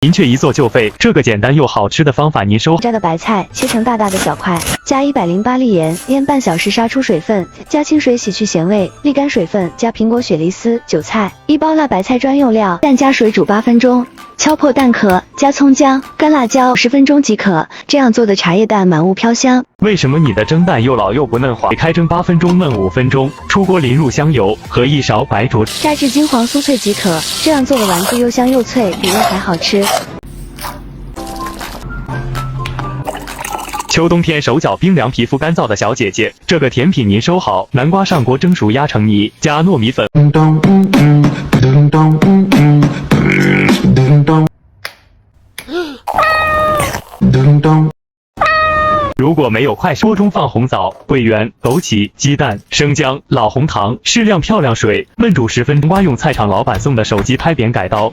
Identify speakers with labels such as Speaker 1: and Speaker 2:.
Speaker 1: 您却一做就废。这个简单又好吃的方法您收。
Speaker 2: 摘的白菜切成大大的小块，加108粒盐，腌半小时杀出水分，加清水洗去咸味，沥干水分，加苹果、雪梨丝、韭菜，1包辣白菜专用料，蛋加水煮8分钟，敲破蛋壳，加葱姜、干辣椒10分钟即可。这样做的茶叶蛋满屋飘香。
Speaker 1: 为什么你的蒸蛋又老又不嫩滑？开蒸8分钟焖5分钟，出锅淋入香油和1勺白灼，
Speaker 2: 炸至金黄酥脆即可。这样做的丸子又香又脆，比肉还好吃。
Speaker 1: 秋冬天手脚冰凉、皮肤干燥的小姐姐，这个甜品您收好。南瓜上锅蒸熟压成泥，加糯米粉。如果没有快手，锅中放红枣、桂圆、枸杞、鸡蛋、生姜、老红糖，适量漂亮水，焖煮10分钟。瓜用菜场老板送的手机拍扁改刀。